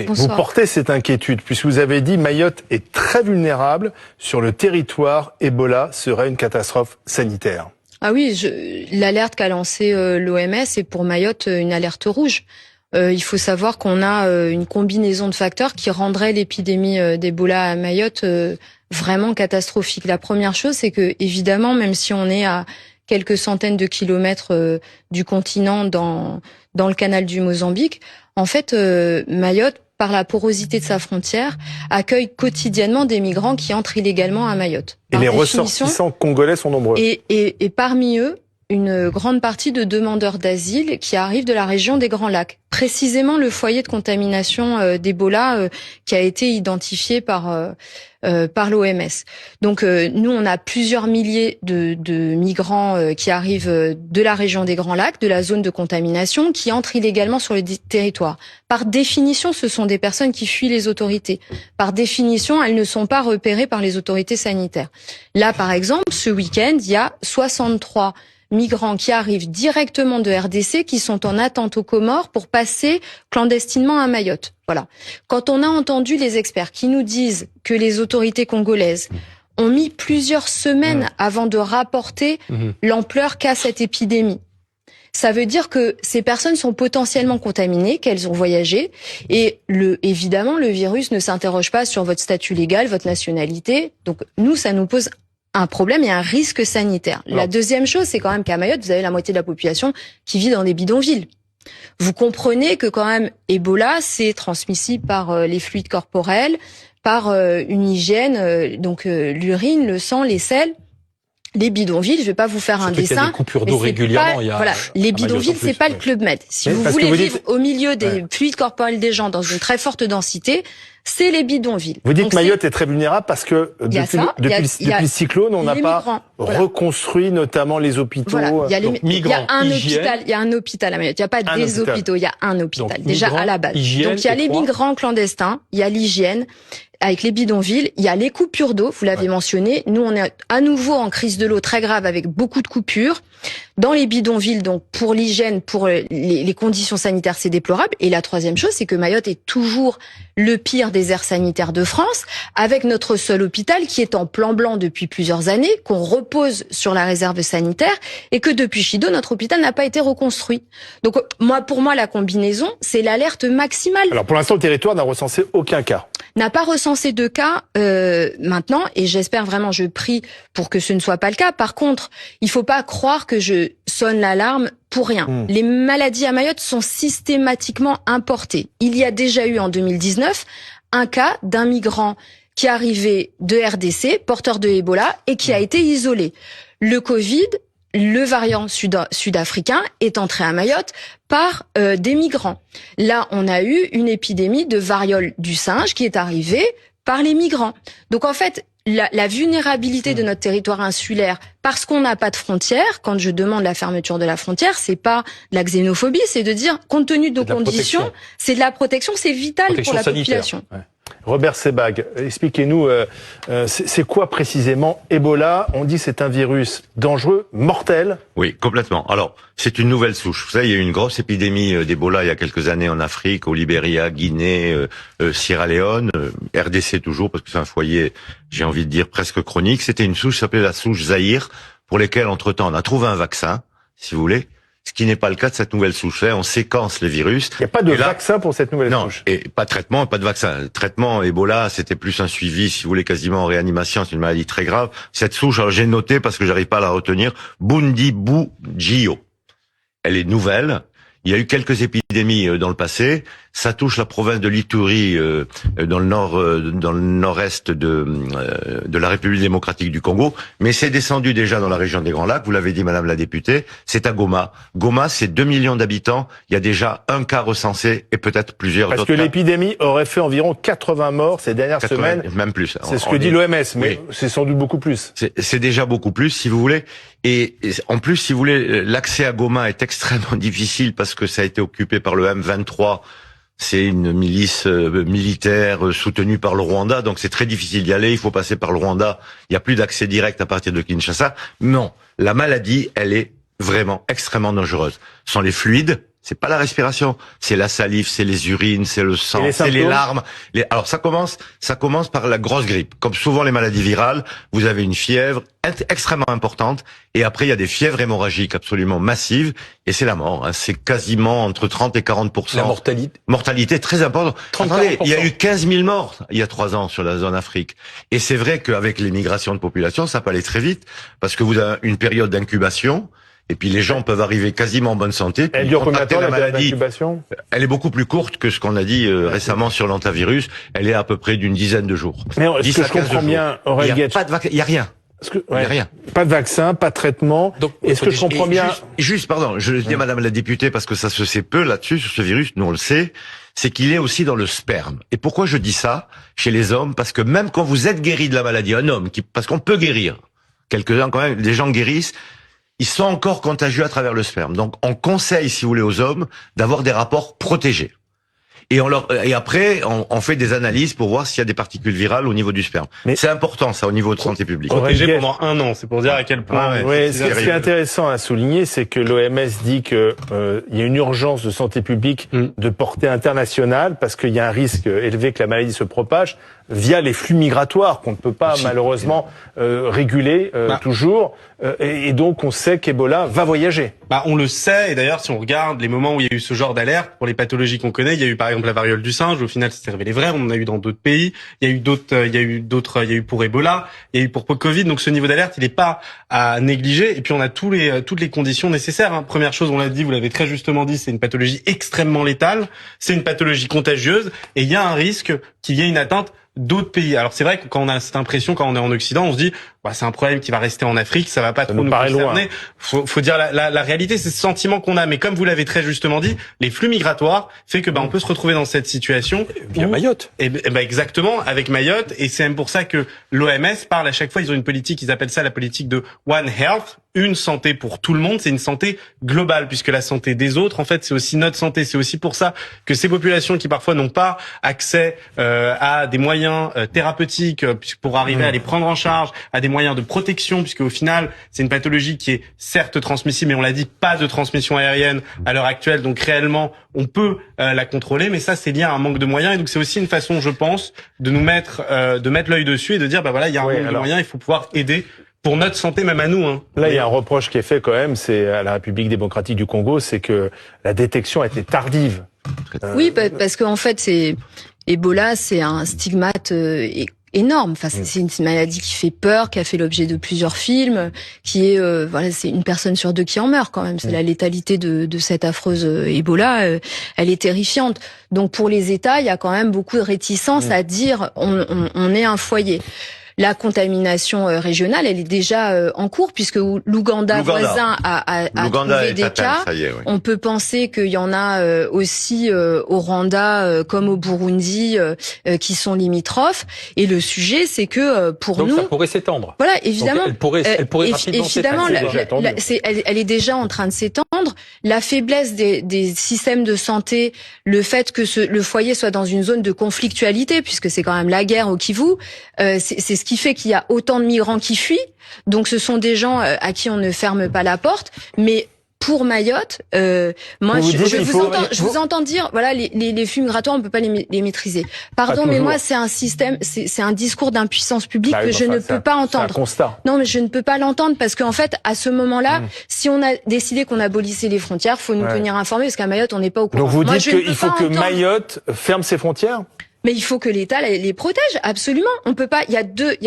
Et Bonsoir. vous portez cette inquiétude, puisque vous avez dit Mayotte est très vulnérable. Sur le territoire, Ebola serait une catastrophe sanitaire. Ah oui, l'alerte qu'a lancée l'OMS est pour Mayotte une alerte rouge. Il faut savoir qu'on a une combinaison de facteurs qui rendrait l'épidémie d'Ebola à Mayotte vraiment catastrophique. La première chose, c'est que évidemment, même si on est à quelques centaines de kilomètres du continent dans le canal du Mozambique, en fait, Mayotte, par la porosité de sa frontière, accueille quotidiennement des migrants qui entrent illégalement à Mayotte. Et les ressortissants congolais sont nombreux. Et parmi eux, une grande partie de demandeurs d'asile qui arrivent de la région des Grands Lacs. Précisément le foyer de contamination d'Ebola qui a été identifié par l'OMS. Donc nous, on a plusieurs milliers de migrants qui arrivent de la région des Grands Lacs, de la zone de contamination, qui entrent illégalement sur le territoire. Par définition, ce sont des personnes qui fuient les autorités. Par définition, elles ne sont pas repérées par les autorités sanitaires. Là, par exemple, ce week-end, il y a 63 migrants qui arrivent directement de RDC, qui sont en attente aux Comores pour passer clandestinement à Mayotte. Voilà. Quand on a entendu les experts qui nous disent que les autorités congolaises ont mis plusieurs semaines avant de rapporter l'ampleur qu'a cette épidémie, ça veut dire que ces personnes sont potentiellement contaminées, qu'elles ont voyagé, et évidemment, le virus ne s'interroge pas sur votre statut légal, votre nationalité. Donc nous, ça nous pose un problème et un risque sanitaire. La deuxième chose, c'est quand même qu'à Mayotte, vous avez la moitié de la population qui vit dans des bidonvilles. Vous comprenez que quand même, Ebola, c'est transmissible par les fluides corporels, par une hygiène, donc l'urine, le sang, les selles. Les bidonvilles, je vais pas vous faire un dessin. Il y a des coupures d'eau régulièrement. Voilà, les bidonvilles, c'est pas le Club Med. Si vous voulez vivre au milieu des fluides corporels des gens dans une très forte densité, c'est les bidonvilles. Vous dites que Mayotte est très vulnérable parce que depuis le cyclone, on n'a pas reconstruit notamment les hôpitaux. Voilà, il y a un hôpital à Mayotte. Il n'y a pas des hôpitaux, il y a un hôpital déjà à la base. Donc il y a les migrants clandestins, il y a l'hygiène. Avec les bidonvilles, il y a les coupures d'eau, vous l'avez mentionné. Nous, on est à nouveau en crise de l'eau très grave avec beaucoup de coupures. Dans les bidonvilles, donc pour l'hygiène, pour les conditions sanitaires, c'est déplorable. Et la troisième chose, c'est que Mayotte est toujours le pire des aires sanitaires de France, avec notre seul hôpital qui est en plan blanc depuis plusieurs années, qu'on repose sur la réserve sanitaire, et que depuis Chido, notre hôpital n'a pas été reconstruit. Donc pour moi, la combinaison, c'est l'alerte maximale. Alors pour l'instant, le territoire n'a recensé aucun cas. N'a pas recensé de cas maintenant, et j'espère vraiment, je prie pour que ce ne soit pas le cas. Par contre, il faut pas croire que je sonne l'alarme pour rien. Les maladies à Mayotte sont systématiquement importées. Il y a déjà eu en 2019 un cas d'un migrant qui arrivait de RDC, porteur de Ebola, et qui a été isolé. Le Covid, le variant sud-africain est entré à Mayotte par des migrants. Là, on a eu une épidémie de variole du singe qui est arrivée par les migrants. Donc en fait, la vulnérabilité de notre territoire insulaire, parce qu'on n'a pas de frontières, quand je demande la fermeture de la frontière, c'est pas de la xénophobie, c'est de dire, compte tenu de nos conditions, c'est de la protection, c'est vital pour la population. Ouais. Robert Sebag, expliquez-nous, c'est quoi précisément Ebola? On dit c'est un virus dangereux, mortel. Oui, complètement. Alors, c'est une nouvelle souche. Vous savez, il y a eu une grosse épidémie d'Ebola il y a quelques années en Afrique, au Libéria, Guinée, Sierra Leone, RDC toujours, parce que c'est un foyer, j'ai envie de dire, presque chronique. C'était une souche qui s'appelait la souche Zaïre, pour lesquelles, entre-temps, on a trouvé un vaccin, si vous voulez. Ce qui n'est pas le cas de cette nouvelle souche. Là, on séquence les virus. Il n'y a pas de vaccin pour cette nouvelle souche. Non, et pas de traitement, pas de vaccin. Le traitement Ebola, c'était plus un suivi, si vous voulez, quasiment en réanimation. C'est une maladie très grave. Cette souche, alors j'ai noté parce que j'arrive pas à la retenir, Bundibugyo. Elle est nouvelle. Il y a eu quelques épidémies dans le passé. Ça touche la province de l'Ituri, dans le nord-est de la République démocratique du Congo. Mais c'est descendu déjà dans la région des Grands Lacs. Vous l'avez dit, Madame la députée. C'est à Goma. Goma, c'est 2 millions d'habitants. Il y a déjà un cas recensé et peut-être plusieurs autres. Parce que l'épidémie aurait fait environ 80 morts ces dernières semaines. Même plus. C'est ce que dit l'OMS, mais c'est sans doute beaucoup plus. C'est déjà beaucoup plus, si vous voulez. Et en plus, si vous voulez, l'accès à Goma est extrêmement difficile parce que ça a été occupé par le M23. C'est une milice militaire soutenue par le Rwanda, donc c'est très difficile d'y aller. Il faut passer par le Rwanda. Il n'y a plus d'accès direct à partir de Kinshasa. Non, la maladie, elle est vraiment extrêmement dangereuse. Ce sont les fluides C'est pas la respiration, c'est la salive, c'est les urines, c'est le sang, c'est les larmes. Alors ça commence par la grosse grippe. Comme souvent les maladies virales, vous avez une fièvre extrêmement importante et après il y a des fièvres hémorragiques absolument massives et c'est la mort. Hein. C'est quasiment entre 30 et 40%. La mortalité. Mortalité très importante. Attendez, il y a eu 15 000 morts il y a 3 ans sur la zone Afrique. Et c'est vrai qu'avec les migrations de population, ça peut aller très vite parce que vous avez une période d'incubation. Et puis les gens peuvent arriver quasiment en bonne santé. Elle dure combien de temps la maladie d'incubation ? Elle est beaucoup plus courte que ce qu'on a dit récemment sur l'antivirus. Elle est à peu près d'une dizaine de jours. Mais ce que je comprends bien, Aurélien Guetsch, il y a rien. Il y a rien. Pas de vaccin, pas de traitement. Donc, est-ce que je comprends bien Pardon, je le dis à Madame la députée parce que ça se sait peu là-dessus sur ce virus. Nous on le sait. C'est qu'il est aussi dans le sperme. Et pourquoi je dis ça chez les hommes ? Parce que même quand vous êtes guéri de la maladie, un homme parce qu'on peut guérir, quelques-uns quand même, des gens guérissent. Ils sont encore contagieux à travers le sperme. Donc, on conseille, si vous voulez, aux hommes d'avoir des rapports protégés. Et après, on fait des analyses pour voir s'il y a des particules virales au niveau du sperme. Mais c'est important, ça, au niveau de santé publique. Protégé pendant 1 an, c'est pour dire à quel point. Ce qui est intéressant à souligner, c'est que l'OMS dit que il y a une urgence de santé publique de portée internationale parce qu'il y a un risque élevé que la maladie se propage via les flux migratoires qu'on ne peut pas malheureusement réguler toujours. Et donc on sait qu'Ebola va voyager. On le sait, et d'ailleurs si on regarde les moments où il y a eu ce genre d'alerte pour les pathologies qu'on connaît, il y a eu par exemple la variole du singe, au final c'est révélé vrai, on en a eu dans d'autres pays, il y a eu pour Ebola, il y a eu pour Covid, donc ce niveau d'alerte il n'est pas à négliger, et puis on a toutes les conditions nécessaires. Hein. Première chose, on l'a dit, vous l'avez très justement dit, c'est une pathologie extrêmement létale, c'est une pathologie contagieuse, et il y a un risque qu'il y ait une atteinte d'autres pays. Alors c'est vrai que quand on a cette impression, quand on est en Occident, on se dit c'est un problème qui va rester en Afrique, ça va pas trop nous concerner. Faut dire la réalité, c'est ce sentiment qu'on a. Mais comme vous l'avez très justement dit, les flux migratoires fait que on peut se retrouver dans cette situation via Mayotte. Exactement, avec Mayotte. Et c'est même pour ça que l'OMS parle à chaque fois. Ils ont une politique, ils appellent ça la politique de One Health. Une santé pour tout le monde, c'est une santé globale, puisque la santé des autres, en fait, c'est aussi notre santé. C'est aussi pour ça que ces populations qui parfois n'ont pas accès à des moyens thérapeutiques pour arriver à les prendre en charge, à des moyens de protection, puisque au final, c'est une pathologie qui est certes transmissible, mais on l'a dit, pas de transmission aérienne à l'heure actuelle. Donc réellement, on peut la contrôler, mais ça, c'est lié à un manque de moyens. Et donc c'est aussi une façon, je pense, de nous mettre l'œil dessus et de dire, il y a un manque de moyens, il faut pouvoir aider. Pour notre santé, même à nous. Hein. Là, il y a un reproche qui est fait quand même, c'est à la République démocratique du Congo, c'est que la détection a été tardive. Oui, parce qu'en fait, Ebola, c'est un stigmate énorme. Enfin, c'est une maladie qui fait peur, qui a fait l'objet de plusieurs films, qui est c'est une personne sur 2 qui en meurt quand même. C'est la létalité de cette affreuse Ebola. Elle est terrifiante. Donc pour les États, il y a quand même beaucoup de réticence à dire on est un foyer. La contamination régionale, elle est déjà en cours puisque l'Ouganda voisin a trouvé des cas. On peut penser qu'il y en a aussi au Rwanda comme au Burundi qui sont limitrophes. Et le sujet, c'est que pour nous, ça pourrait s'étendre. Voilà, évidemment. Donc elle pourrait rapidement évidemment, elle est déjà en train de s'étendre. La faiblesse des systèmes de santé, le fait que le foyer soit dans une zone de conflictualité, puisque c'est quand même la guerre au Kivu, c'est ce qui fait qu'il y a autant de migrants qui fuient. Donc ce sont des gens à qui on ne ferme pas la porte. Mais pour Mayotte, moi, je vous entends dire, les flux migratoires, on peut pas les maîtriser. Pardon, mais moi, c'est un système, c'est un discours d'impuissance publique que je ne peux pas entendre. C'est un constat. Non, mais je ne peux pas l'entendre parce qu'en fait, à ce moment-là, si on a décidé qu'on abolissait les frontières, faut nous tenir informés parce qu'à Mayotte, on n'est pas au courant. Donc vous dites qu'il faut que Mayotte ferme ses frontières ? Mais il faut que l'État les protège, absolument. On peut pas. Il y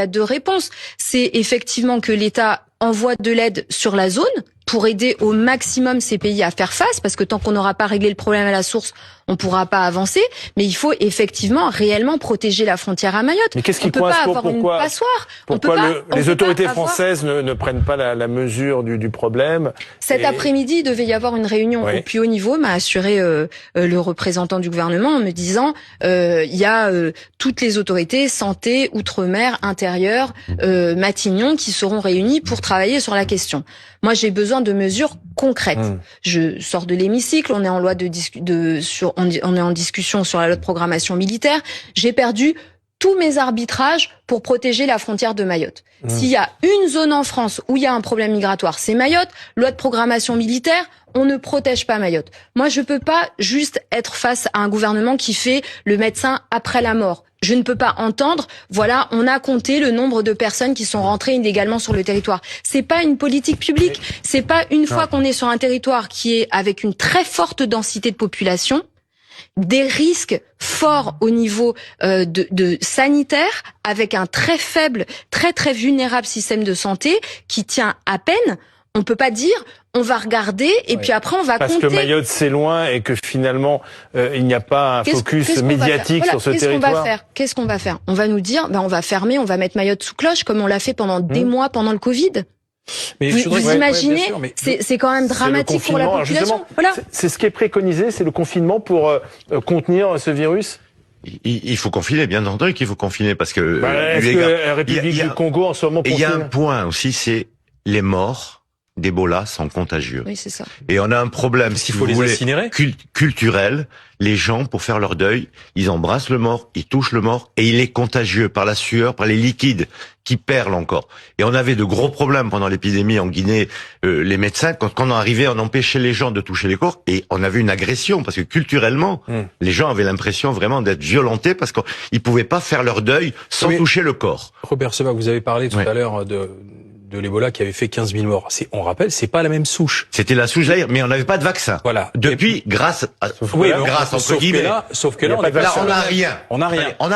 a deux réponses. C'est effectivement que l'État envoie de l'aide sur la zone pour aider au maximum ces pays à faire face, parce que tant qu'on n'aura pas réglé le problème à la source, on pourra pas avancer. Mais il faut effectivement réellement protéger la frontière à Mayotte. Mais qu'est-ce qui on peut pas avoir une passoire. Pourquoi les autorités françaises ne prennent pas la mesure du problème? Cet après-midi, il devait y avoir une réunion au plus haut niveau, m'a assuré le représentant du gouvernement en me disant il y a toutes les autorités, santé, outre-mer, intérieur, Matignon, qui seront réunies pour travailler sur la question. Moi, j'ai besoin de mesures concrètes. Je sors de l'hémicycle, on est en loi on est en discussion sur la loi de programmation militaire. J'ai perdu tous mes arbitrages pour protéger la frontière de Mayotte. S'il y a une zone en France où il y a un problème migratoire, c'est Mayotte. Loi de programmation militaire, on ne protège pas Mayotte. Moi, je peux pas juste être face à un gouvernement qui fait le médecin après la mort. Je ne peux pas entendre, voilà, on a compté le nombre de personnes qui sont rentrées illégalement sur le territoire. C'est pas une politique publique. C'est pas une fois qu'on est sur un territoire qui est avec une très forte densité de population, des risques forts au niveau de sanitaire, avec un très faible, très vulnérable système de santé qui tient à peine. On peut pas dire on va regarder et puis après on va compter. Parce que Mayotte c'est loin et que finalement il n'y a pas un focus médiatique sur ce territoire. Qu'est-ce qu'on va faire? On va nous dire on va fermer, on va mettre Mayotte sous cloche comme on l'a fait pendant des mois pendant le Covid. Mais vous imaginez, c'est quand même dramatique pour la population. Voilà. C'est ce qui est préconisé, c'est le confinement pour contenir ce virus. Il faut confiner, bien entendu qu'il faut confiner parce que est-ce que la République du Congo en ce moment confine? Il y a un point aussi, c'est les morts d'Ebola sont contagieux. Oui, c'est ça. Et on a un problème, s'il faut les incinérer, culturel. Les gens, pour faire leur deuil, ils embrassent le mort, ils touchent le mort, et il est contagieux par la sueur, par les liquides qui perlent encore. Et on avait de gros problèmes pendant l'épidémie en Guinée. Les médecins, quand on arrivait, on empêchait les gens de toucher les corps, et on avait une agression, parce que culturellement, les gens avaient l'impression vraiment d'être violentés, parce qu'ils pouvaient pas faire leur deuil sans toucher le corps. Robert Sebag, vous avez parlé tout à l'heure de l'Ebola qui avait fait 15 000 morts. On rappelle, c'est pas la même souche. C'était la souche Zaïre, mais on n'avait pas de vaccin. Voilà. Depuis, grâce entre guillemets. Sauf que là, on n'a rien. On n'a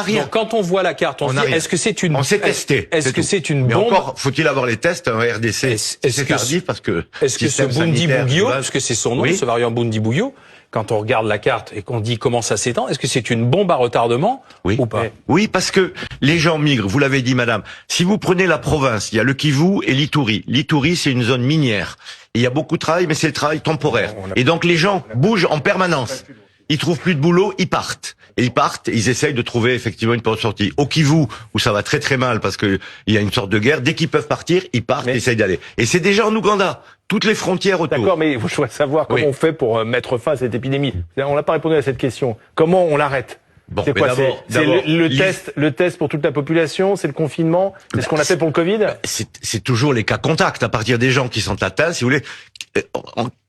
rien. Donc, quand on voit la carte, on se dit, est-ce que c'est une... On s'est testé. Est-ce que c'est une bombe? Mais encore, faut-il avoir les tests, un RDC? C'est tardif parce que... Est-ce que ce Bundibugyo, parce que c'est son nom, ce variant Bundibugyo, quand on regarde la carte et qu'on dit comment ça s'étend, est-ce que c'est une bombe à retardement ou pas? Oui, parce que les gens migrent, vous l'avez dit madame. Si vous prenez la province, il y a le Kivu et l'Ituri. L'Ituri, c'est une zone minière. Et il y a beaucoup de travail, mais c'est le travail temporaire. Et donc les gens bougent en permanence. Ils trouvent plus de boulot, ils partent. Et ils essayent de trouver effectivement une porte de sortie. Au Kivu, où ça va très très mal parce que il y a une sorte de guerre, dès qu'ils peuvent partir, ils partent, ils essayent d'aller. Et c'est déjà en Ouganda. Toutes les frontières autour. D'accord, mais je voudrais savoir comment on fait pour mettre fin à cette épidémie. On n'a pas répondu à cette question. Comment on l'arrête? Bon, c'est quoi? C'est le test pour toute la population? C'est le confinement? C'est ce qu'on a fait pour le Covid? C'est toujours les cas contacts. À partir des gens qui sont atteints, si vous voulez,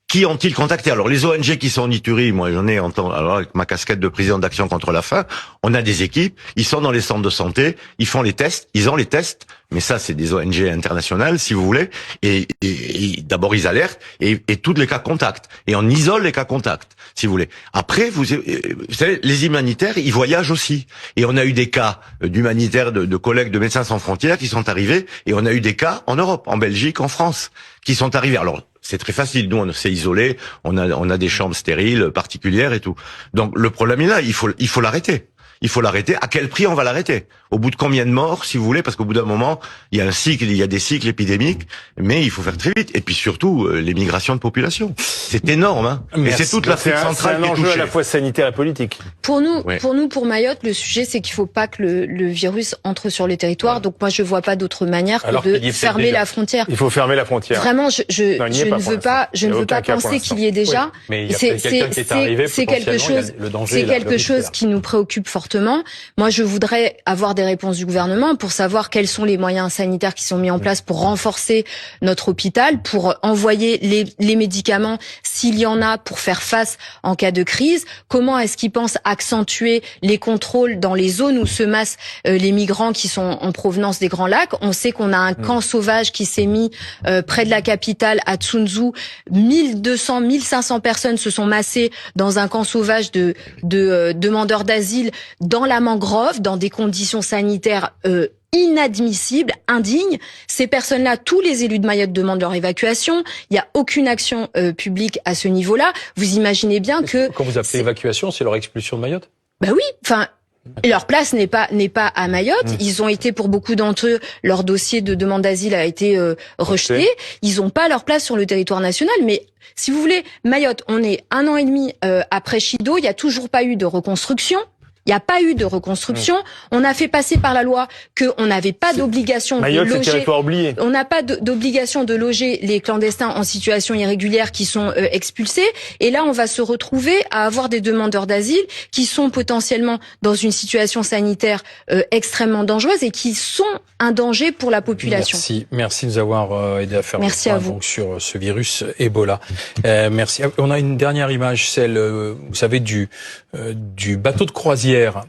qui ont-ils contacté? Alors les ONG qui sont en Ituri, moi j'en ai alors avec ma casquette de président d'Action contre la faim, on a des équipes, ils sont dans les centres de santé, ils font les tests, ils ont les tests, mais ça c'est des ONG internationales si vous voulez, et d'abord ils alertent et tous les cas contacts, et on isole les cas contacts si vous voulez. Après vous savez les humanitaires ils voyagent aussi, et on a eu des cas d'humanitaires de collègues de Médecins sans frontières qui sont arrivés, et on a eu des cas en Europe, en Belgique, en France qui sont arrivés. Alors c'est très facile. Nous, on s'est isolé. On a des chambres stériles, particulières et tout. Donc, le problème est là. Il faut l'arrêter. Il faut l'arrêter. À quel prix on va l'arrêter? Au bout de combien de morts, si vous voulez? Parce qu'au bout d'un moment, il y a des cycles épidémiques, mais il faut faire très vite. Et puis surtout, les migrations de population. C'est énorme, hein. Et c'est toute l'Afrique centrale qui est touchée. C'est un enjeu à la fois sanitaire et politique. Pour Mayotte, le sujet, c'est qu'il faut pas que le virus entre sur le territoire. Donc moi, je vois pas d'autre manière que de fermer la frontière. Il faut fermer la frontière. Vraiment, je ne veux pas penser qu'il y ait déjà. C'est quelque chose qui nous préoccupe fortement. Moi, je voudrais avoir des réponses du gouvernement pour savoir quels sont les moyens sanitaires qui sont mis en place pour renforcer notre hôpital, pour envoyer les médicaments s'il y en a pour faire face en cas de crise. Comment est-ce qu'ils pensent accentuer les contrôles dans les zones où se massent les migrants qui sont en provenance des Grands Lacs? On sait qu'on a un camp sauvage qui s'est mis près de la capitale, à Tsunzu. 1200, 1500 personnes se sont massées dans un camp sauvage de demandeurs d'asile dans la mangrove, dans des conditions sanitaires inadmissibles, indignes. Ces personnes-là, tous les élus de Mayotte demandent leur évacuation. Il n'y a aucune action publique à ce niveau-là. Vous imaginez bien que... Quand vous appelez évacuation, c'est leur expulsion de Mayotte? Bah oui, enfin... Leur place n'est pas à Mayotte. Ils ont été, pour beaucoup d'entre eux, leur dossier de demande d'asile a été rejeté. Ils n'ont pas leur place sur le territoire national. Mais si vous voulez, Mayotte, on est 1 an et demi après Chido, il n'y a toujours pas eu de reconstruction. Il n'y a pas eu de reconstruction. On a fait passer par la loi qu'on n'avait pas d'obligation de Mayotte, c'est loger. territoire oublié. On n'a pas d'obligation de loger les clandestins en situation irrégulière qui sont expulsés. Et là, on va se retrouver à avoir des demandeurs d'asile qui sont potentiellement dans une situation sanitaire extrêmement dangereuse et qui sont un danger pour la population. Merci de nous avoir aidé à faire le point donc sur ce virus Ebola. Merci. On a une dernière image, celle, vous savez, du bateau de croisière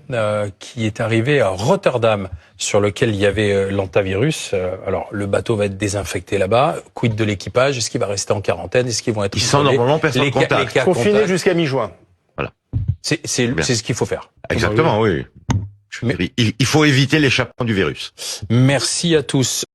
qui est arrivé à Rotterdam, sur lequel il y avait l'hantavirus. Alors, le bateau va être désinfecté là-bas. Quid de l'équipage? Est-ce qu'il va rester en quarantaine? Est-ce qu'ils vont être... Ils sont normalement personne contact. Confinés jusqu'à mi-juin. Voilà. C'est ce qu'il faut faire. Exactement, oui. Il faut éviter l'échappement du virus. Merci à tous.